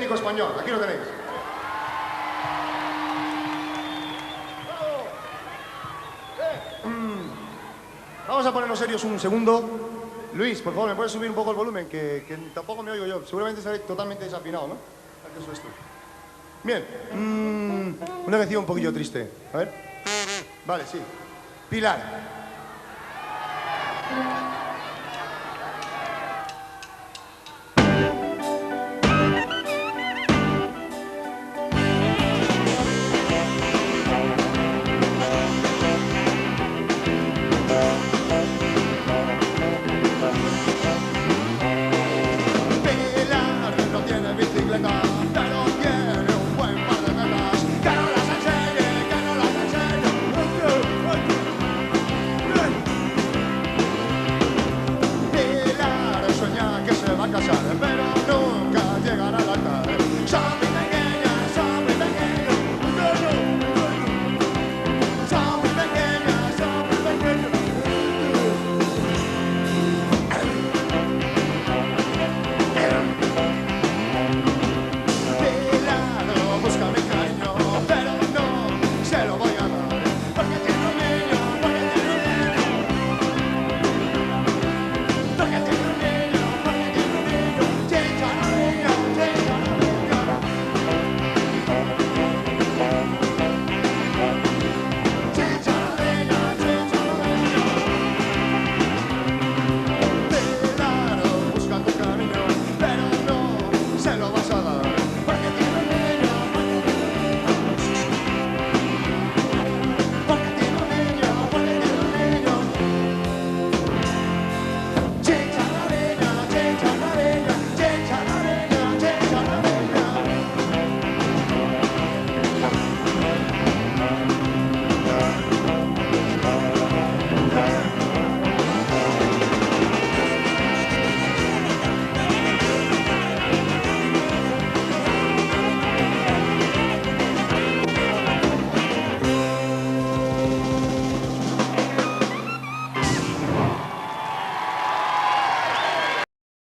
técnico español. Aquí lo tenéis. Vamos a ponernos serios un segundo. Luis, por favor, ¿me puedes subir un poco el volumen? Que tampoco me oigo yo. Seguramente estaré totalmente desafinado, ¿no? A ver, eso es esto. Bien. Una canción un poquillo triste. A ver. Vale, sí. Pilar.